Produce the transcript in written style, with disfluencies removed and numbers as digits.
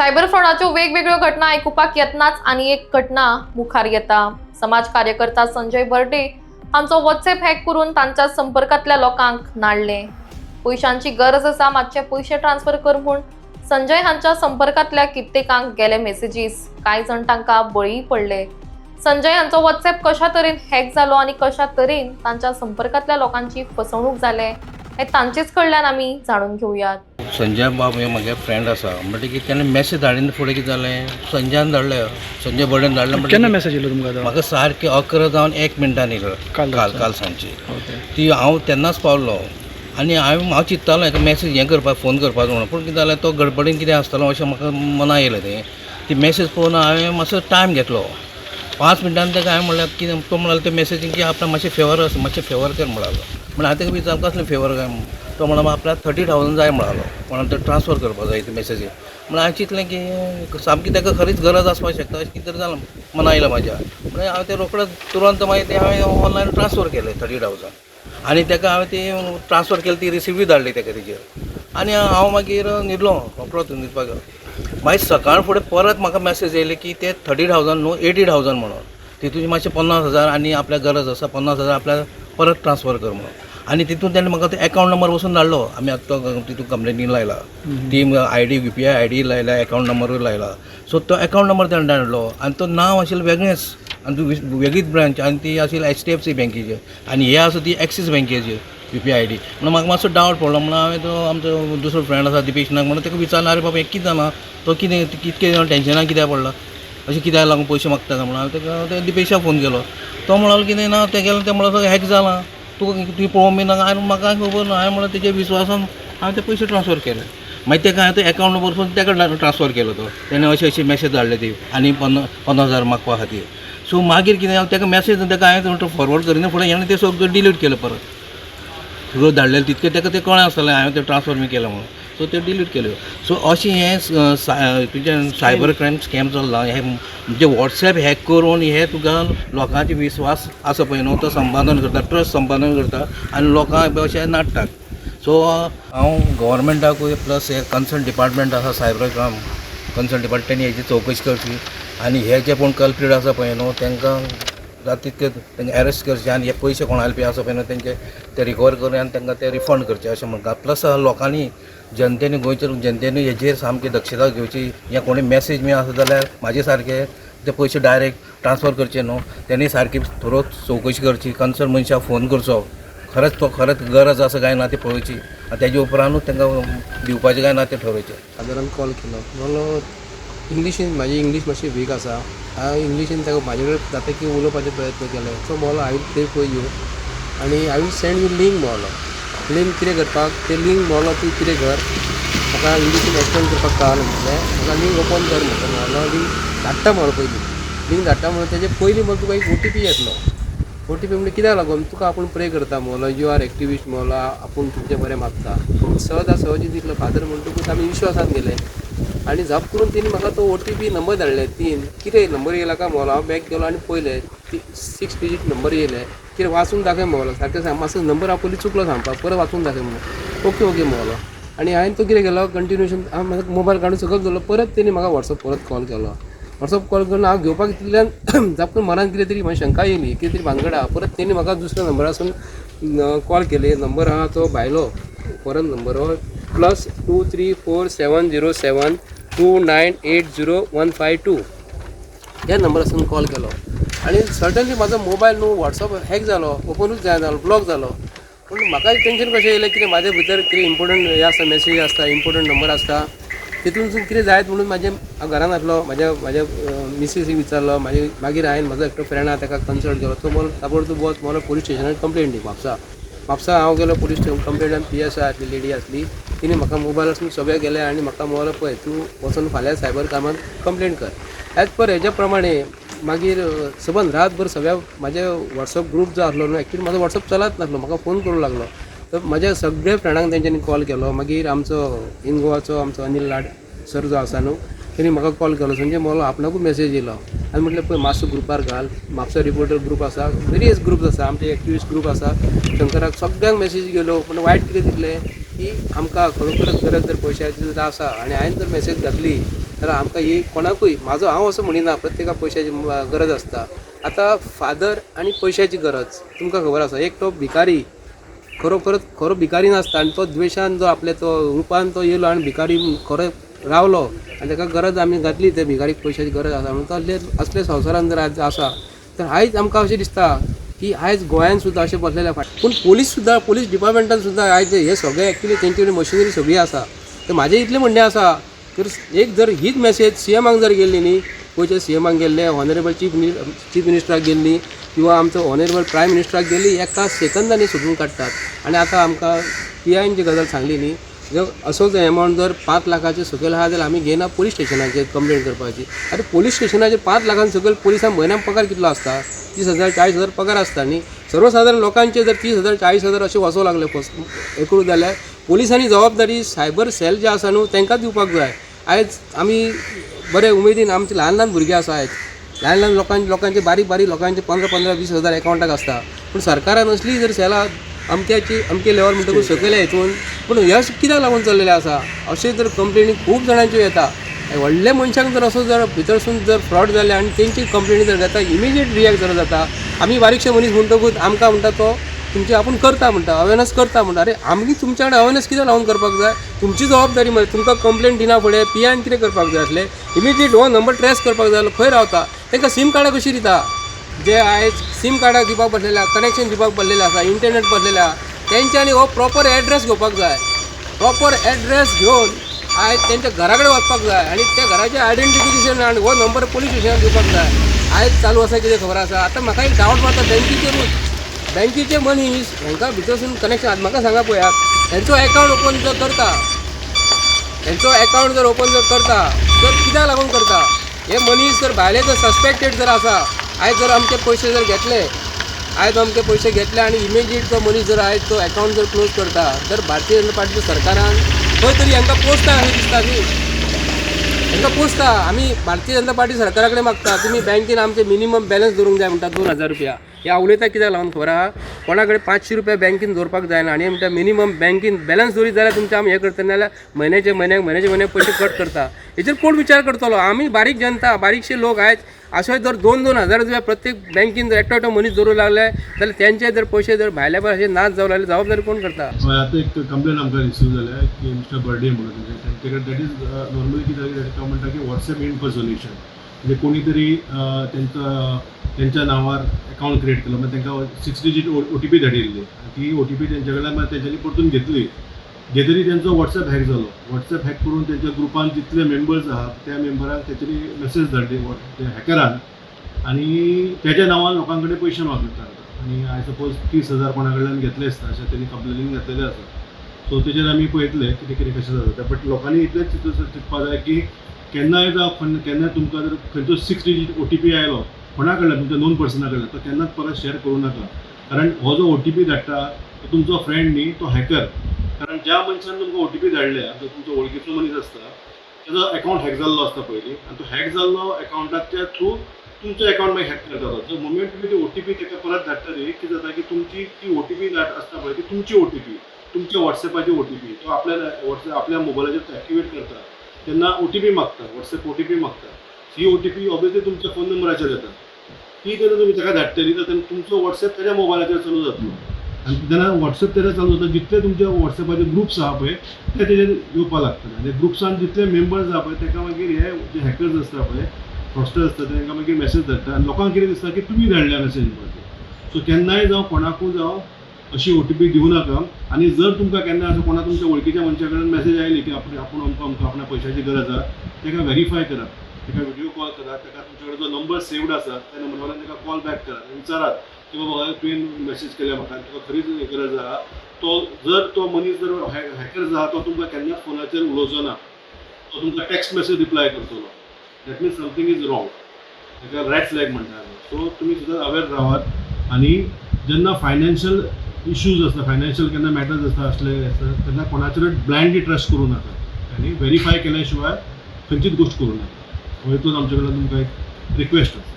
Cyber फ्रॉडाच्यो वेगवेगळ्यो घटना आयकुपाक येतनाच आनी एक घटना मुखार येता। समाज कार्यकर्ता संजय बर्डे हांचो व्हॉट्सॲप हॅक करून तांच्या संपर्कातल्या लोकांक नाडले। पयशांची गरज आसा, मातशे पयशे ट्रान्सफर कर म्हूण संजय हांच्या संपर्कातल्या कित्येकांक गेले मेसेजीस। कांय जाण तांकां बळी पडले। संजय हांचो व्हॉट्सॲप कशा तरेन हॅक जालो आनी कशा तरेन तांच्या संपर्कातल्या लोकांची फसवणूक जाले हे तांचेच कडल्यान आमी जाणून घेवयात। संजय बाब हे म्हगे फ्रेंड आसा म्हणटकीर तेणें मॅसेज धाडिना फुडें कितें जालें, संजयान धाडलें, संजय बर्डेन धाडलें। केन्ना मॅसेज येयलो तुमकां? म्हाका सारकें 11 जावन 1 मिनटान येयलो काल सांजची। ती हांव तेन्नाच पावलो आनी हांव चिंत्तालो हेका मॅसेज हें करपाक फोन करपाचो म्हणून, पूण कितें जालें तो गडबडीन कितें आसतलो अशें म्हाका मना येयलें तें। ती मॅसेज पळोवन हांवें मातसो टायम घेतलो 5 मिनटान ताका हांवें म्हणल्यार कितें तो म्हणलो ते मॅसेजीन की आपणाक मातशें फेवर आसा, मातशें फेवर कर म्हणलो। म्हणून हांवें ताका विचारलो कसलें फेवर काय म्हणून। तो म्हणलो आपल्याक 30,000 जाय म्हणलो, म्हणून तो ट्रान्सफर करपाक जाय ती मॅसेजी। म्हणून हांवें चिंतलें की सामकी ताका खरीच गरज आसपाक शकता अशें कितें तरी जालां मना येयलें म्हाज्या। म्हणून हांवें तें रोखडेंच तुरंत मागीर तें हांवें ऑनलायन ट्रान्सफर केलें 30,000 आनी ताका हांवें ती ट्रान्सफर केली, ती रिसिव्ही धाडली ताका तेजेर। आनी हांव मागीर न्हिदलो रोखडोच न्हिदपाक मागीर सकाळ फुडें परत म्हाका मॅसेज येयली की ते 30,000 न्हू 80,000 म्हणून, तितून मातशें 50,000 आनी आपल्याक गरज आसा 50,000 आपल्याक परत ट्रान्सफर कर म्हणून। आनी तितून तेणें म्हाका तो अकावंट नंबर वचून धाडलो। आमी आतां तितून कंप्लेनीन लायला, ती आयडी UPI आयडी लायला, अकावंट नंबरूय लायला। सो तो अकावंट नंबर तेणें धाडलो आनी तो नांव आशिल्लें वेगळेंच आनी वेगळीच ब्रांच आनी ती आशिल्ली HDFC बँकेची आनी हे आसा ती एक्सीस बँकेची UPI आयडी। म्हणून म्हाका मातसो डावट पडलो। म्हणून हांवें तो आमचो दुसरो फ्रेंड आसा दिपेश नायक म्हणून ताका विचारलो, आरे बाबा हें कितें जालां, तो कितके टेंशनाक कित्याक पडला, अशें कित्याक लागून पयशे मागता काय म्हणून हांवें ताका दिपेशाक फोन केलो। तो म्हणलो कितें ना तें गेलें तें म्हणलो हॅक जालां, तुवें पळोवंक बी नाका। हांवें म्हाका खबर ना, हांवें म्हणलें तेजे विश्वासान हांवें ते पयशे ट्रान्सफर केले। मागीर ताका हांवें तो अकावंट नंबर पसून ताका ट्रान्सफर केलो तो। तेणें अशी मॅसेज धाडले ती आनी 50,000 मागपा खातीर। सो मागीर कितें ताका मॅसेज ताका हांवें फॉरवर्ड करिना फुडें हेणें तें सगळें डिलीट केलें परत। सगळं धाडलें तितकें ताका तें कळ्ळें आसतलें हांवें तें ट्रान्सफर बी केलें म्हणून, सो ते डिलीट केल्यो। सो अशें हें तुजें सायबर क्रायम स्कॅम चल्लां। हें म्हणजे वॉट्सॲप हॅक करून हे तुका लोकांचे विश्वास आसा पळय न्हू तो संपादन करता, ट्रस्ट संपादन करता आनी लोकांक अशें नाडटात। सो हांव गव्हर्मेंटाकूय प्लस हे कन्सर्न डिपार्टमेंट आसा सायबर क्रायम कन्सर्न डिपार्टमेंट तेणी हेची चवकशी करची आनी हे जे कोण कल्प्रीट आसा पळय न्हू तांकां जाता तितके तांकां अरेस्ट करचें आनी हे पयशे कोणाले बी आसा पळय न्हू तेंचे ते रिकवर करून आनी तांकां ते रिफंड करचे अशें म्हणटा। प्लस लोकांनी जनतेनी गोंयच्या जनतेनी हेजेर सामकी दक्षता घेवची। हे कोणी मॅसेज बी आसा जाल्यार म्हाजे सारके ते पयशे डायरेक्ट ट्रान्सफर करचे न्हू, तेणी सारकी थोरो चवकशी करची, कन्सर्न मनशाक फोन करचो, खरेंच गरज आसा काय ना ती पळोवची आनी तेजे उपरांतूच तांकां दिवपाचें काय ना तें ठरोवचें। सादारण कॉल केलो म्हणलो इंग्लिशीन म्हाजी इंग्लीश मातशी वीक आसा, हांवें इंग्लिशीन ताका म्हाजे कडेन जाता की उलोवपाचे प्रयत्न केले। सो म्हणलो I will pay for you आनी I will send you link म्हणलो। लिंक कितें करपाक ते लिंक म्हणलो तूं कितें कर म्हाका इंग्लिशीन एक्सप्लेन करपाक कळना म्हटलें। म्हाका लिंक ओपन कर म्हणलो लिंक धाडटा म्हणलो पयलीं लिंक धाडटा म्हणून तेजे पयलीं म्हणून तुका एक OTP येतलो। OTP म्हणजे कित्याक लागून तुका आपूण प्रे करता म्हणलो, यू आर एक्टिविस्ट म्हणलो, आपूण तुमचें बरें मागता। सहजी दितलो फादर म्हणटकूच आमी विश्वासान गेले आनी झप करून तेणी म्हाका तो OTP नंबर धाडले 3 कितें नंबर येयला काय म्हणलो। हांव बॅक गेलो आनी पयलें 6 डिजीट नंबर येयले। कितें वाचून दाखय म्हणलो, सारकें सांग मातसो नंबर हांव पयलीं चुकलो सांगपाक, परत वाचून दाखय म्हणलो। ओके म्हणलो आनी हांवें तो कितें केलो कंटिन्युएशन हांव म्हाका मोबायल काडून सकयल दवरलो। परत तेणी म्हाका वॉट्सअप परत कॉल केलो। वॉट्सअप कॉल करून हांव घेवपाक इतल्यान झप करून मनान कितें तरी म्हाका शंका येयली, कितें तरी भानगड आहा। परत तेणी म्हाका दुसऱ्या नंबरासून कॉल केली। नंबर आहा तो भायलो फॉरेन नंबर हो +2 3 4 7 0 7 2 9 8 0 1 5 2 ह्या नंबरासून कॉल केलो आनी सडनली म्हाजो मोबायल न्हू वॉट्सअप हॅक जालो, ओपनूच जायना, ब्लॉक जालो। पूण म्हाका टेंशन कशें येयलें कितें म्हाजे भितर कितें इम्पोर्टंट हे आसता, मॅसेज आसता, इम्पोर्टंट नंबर आसता, तितूनसून कितें जायत म्हणून हांव घरान आसलो, म्हाज्या मिसेसीक विचारलो। मागीर हांवें म्हाजो एकटो फ्रेंड आहा ताका कन्सल्ट केलो। तो म्हणलो ताबडतोब वच म्हणलो पुलीस स्टेशनार कंप्लेंट दी म्हापसा हांव गेलो पुलीस स्टेशन कंप्लेंटान PSI आसली लेडी आसली, तिणें म्हाका मोबायलासून सगळें गेलें आनी म्हाका म्हणलो पळय तूं वचून फाल्यां सायबर क्रायमान कंप्लेंट कर। एज पर हेज्या प्रमाणे मागीर सबंद रातभर सगळ्या म्हाजे वॉट्सअप ग्रूप जो आसलो न्हू, एक्चुअली म्हाजो वॉट्सअप चलत नासलो, म्हाका फोन करूंक लागलो। तर म्हाज्या सगळ्या फ्रेंडांक तेंच्यांनी कॉल केलो। मागीर आमचो इन गोवाचो आमचो अनिल लाड सर जो आसा न्हू, तेणी म्हाका कॉल केलो, संजय म्हणलो आपणाकूच मॅसेज येयलो। हांवें म्हटलें पळय मातसो ग्रुपार घाल, म्हापसा रिपोर्टर ग्रूप आसा, वेरियस ग्रुप्स आसा, आमचे एक्टिविस्ट ग्रूप आसा, शंकराक सगळ्यांक मॅसेज गेलो। पूण वायट कितें दिसलें की आमकां खरोखरच गरज जर पयशाची जर आसा आनी हांवें जर मॅसेज घातली जाल्यार आमकां ही कोणाकूय हांव असो म्हणिना प्रत्येकाक पयशाची गरज आसता. आतां फादर आनी पयशाची गरज तुमकां खबर आसा. एक तो भिकारी खरो भिकारी नासता आनी तो द्वेशान जो आपल्या तो रुपान तो येयलो आनी भिकारी खरो रावलो आनी ताका गरज आमी घातली ते भिकारीक पयशाची गरज आसा म्हणून असले संवसारान जर आज आसा तर आयज आमकां अशें दिसता की आयज गोंयान सुद्दां अशें बसलेल्या पूण पुलीस डिपार्टमेंटान सुद्दां आयज हे सगळे एक्चुली तेंचे कडेन मशिनरी सगळी आसा. तर म्हाजें इतलें म्हणणें आसा तर एक जर हीच मॅसेज सीएमाक जर गेल्ली न्ही, पयचे सीएमाक गेल्ले, ऑनरेबल चीफ मिनिस्टराक गेल्ली किंवा आमचो ऑनरेबल प्रायम मिनिस्टराक गेल्ली एका सेकंदांनी सोदून काडटात. आनी आतां आमकां PIन जी गजाल सांगली न्ही, जर असो जो एमावंट जर 5 लाखाचे सकयल आहा जाल्यार आमी घेयना पुलीस स्टेशनाचेर कंप्लेंट करपाची. आतां पुलीस स्टेशनाचेर 5 लाखान सकयल पुलिसांक म्हयन्याक पगार कितलो आसता? 30,000 40,000 पगार आसता न्ही. सर्वसाधारण लोकांचे जर 30,000 40,000 अशें वचूंक लागले हे करूं जाल्यार पुलिसांनी जबाबदारी सायबर सेल जे आसा न्हू तांकां दिवपाक जाय. आयज आमी बरे उमेदीन आमचे ल्हान भुरगे आसा आयज ल्हान लोकांचे बारीक लोकांचे 15-20,000 एकावंटाक आसता. पूण सरकारान असली जर सेलां अमके लेवल म्हणटकूच सकयल्या हितून पूण ह्या कित्याक लागून चल्लेलें आसा अशें जर कंप्लेनी खूब जाणांच्यो येता. व्हडल्या मनशांक जर असो जर भितरसून जर फ्रॉड जाले आनी तेंची कंप्लेनी जर जाता इमिजिएट रिएक्ट जर जाता. आमी बारीकशे मनीस म्हणटकूच आमकां म्हणटा तो तुमचे आपूण करता म्हणटा अवेरनेस करता म्हणटा. अरे आमी तुमच्या कडेन अवेरनेस कित्याक लावून करपाक जाय? तुमची जबाबदारी मरे. तुमकां कंप्लेंट दिना फुडें PIन कितें करपाक जाय आसलें? इमिजिएट हो नंबर ट्रेस करपाक जाय आसलो. खंय रावता तांकां सीम कार्डां कशीं दिता? जे आयज सीम कार्डाक दिवपाक बसलेल्या कनेक्शन दिवपाक बसलेले आसा इंटरनेट बसलेल्या तेंच्यांनी हो प्रॉपर एड्रेस घेवपाक जाय. प्रॉपर एड्रेस घेवन आयज तेंच्या घरा कडेन वचपाक जाय आनी त्या घराचें आयडेंटिफिकेशन आनी हो नंबर पुलीस स्टेशनार दिवपाक जाय. आयज चालू आसा कितें खबर आसा? आतां म्हाका एक डावट मारता बँकेचे मनीस हांकां भितरसून कनेक्शन म्हाका सांगा पळयात हेंचो अकावंट ओपन जर करता तर कित्याक लागून करता? हे मनीस जर भायले जर सस्पेक्टेड जर आसा आयज जर आमचे पयशे जर घेतले आनी इमिजिएट तो मनीस जर आयज तो अकावंट जर क्लोज करता तर भारतीय जनता पार्टीच्या सरकारान खंय तरी हांकां पोस्टा अशें दिसता न्ही. हांकां पोस्टा आमी भारतीय जनता पार्टी सरकारा कडेन मागता तुमी बँकेन आमचे मिनिमम बॅलन्स दवरूंक जाय म्हणटा 2,000 रुपया. ह्या उलयता कित्याक लागून खबर आहा? कोणा कडेन 500 रुपया बँकेन दवरपाक जायना आनी म्हणटा मिनिमम बँकेन बॅलन्स दवरीत जाल्यार तुमचे आमी हें करता नाल्यार म्हयन्याचे म्हयन्याक पयशे कट करता. हेचेर कोण विचार करतलो? आमी बारीक जनता बारीकशे लोक आयज अशें जर 2,000 रुपया प्रत्येक बँकेन जर एकटो मनीस दवरूंक लागले जाल्यार तेंचे जर पयशे जर भायल्या भायर अशें नाच जावं लागले जबाबदारी कोण करता? आतां एक कंप्लेन आमकां रिसीव जाल्या की मिस्टर बर्डे म्हणून तांचे कडेन दॅट इज नॉर्मली कितें जाता तो म्हणटा की WhatsApp इन्फर्सोनेशन म्हणजे कोणी तरी त्यांच्या नांवार अकावंट क्रिएट केलो मागीर तांकां 6 डिजीट OTP धाडिल्ली ती OTP तेंच्या कडल्यान मागीर तेंच्यांनी परतून घेतली तेंचो WhatsApp हॅक जालो. WhatsApp हॅक करून तेंच्या ग्रुपान जितले मेंबर्स आहात त्या मेंबरांक तेंच्यांनी मेसेज धाडली त्या हॅकरान आनी तेज्या नांवान लोकां कडेन पयशे मागतात आनी आय सपोज 30,000 कोणा कडल्यान घेतले आसता अशें तेणी कंप्लेनीन घातलेलें आसा. सो तेजेर आमी पळयतले कितें कशें जाता. बट लोकांनी इतलेंच चिंतपाक जाय की केन्नाय तुमकां जर खंयचो 6 डिजीट OTP आयलो कोणा कडल्यान तुमच्या नोन पर्सना कडल्यान तो केन्नाच परत शेअर करूं नाका. कारण हो जो OTP धाडटा तो तुमचो फ्रेंड न्ही तो हॅकर. कारण ज्या मनशान तुमकां OTP धाडल्या जर तुमचो वळखीचो मनीस आसता तेजो अकावंट हॅक जाल्लो आसता पयलीं आनी तो हॅक जाल्लो अकावंटाच्या थ्रू तुमचो अकावंट मागीर हॅक करता. जो मोमेंट तुमी ती OTP ताका परत धाडटली कितें जाता की तुमची ती OTP आसता पळय ती तुमची OTP तुमच्या WhatsAppची OTP तो आपल्या मोबायलाचेर एक्टिवेट करता तेन्ना OTP मागता WhatsApp OTP मागता. ही OTP ऑब्वियसली तुमच्या फोन नंबराचेर येता. ती जेन्ना तुमी ताका धाडटली तर तुमचो WhatsApp तेज्या मोबायलाचेर चालू जातलो आनी जेन्ना WhatsApp तेजेर चालू जाता जितले तुमच्या WhatsAppचे ग्रुप्स आहा पळय ते तेजेर येवपाक लागतले आनी ग्रुप्सान जितले मेंबर्स आहा पळय ताका मागीर हे जे हॅकर्स आसता पळय फ्रॉस्टर आसता तांकां मागीर मेसेज धाडटा आनी लोकांक कितें दिसता की तुमी धाडल्या मेसेज म्हणपाचें. सो केन्नाय जावं कोणाकूय जावं अशी OTP दिवं नाका. आनी जर तुमकां केन्ना असो कोणा तुमच्या वळखीच्या मनशा कडेन मेसेज आयली की आपूण अमकां आपल्या पयशांची गरज आहा ताका व्हेरीफाय करात ताका व्हिडिओ कॉल करात ताका तुमचे कडेन जो नंबर सेव्ड आसा त्या नंबरान ताका कॉल बॅक करात आनी विचारात की बाबा तुवें मेसेज केल्या म्हाका तुका खरीच गरज आहा. जर तो मनीस जर हॅकर आहा तो तुमकां केन्नाच फोनाचेर उलोवचो ना तो तुमकां टेक्स्ट मेसेज रिप्लाय करतलो. That means something is wrong. ताका रेड फ्लॅग म्हणटा आमी. सो तुमी सुद्दां अवेर रावात आनी जेन्ना फायनान्शियल इश्यूज आसता फायनान्शियल केन्ना मॅटर्स आसता असले आसता तेन्ना कोणाचेर ब्लायंडली ट्रस्ट करूं नाका आनी व्हेरीफाय केल्या शिवाय खंयचीच गोश्ट करूं नाका. हो इतलोच आमचे कडल्यान तुमकां एक रिक्वेस्ट आसा.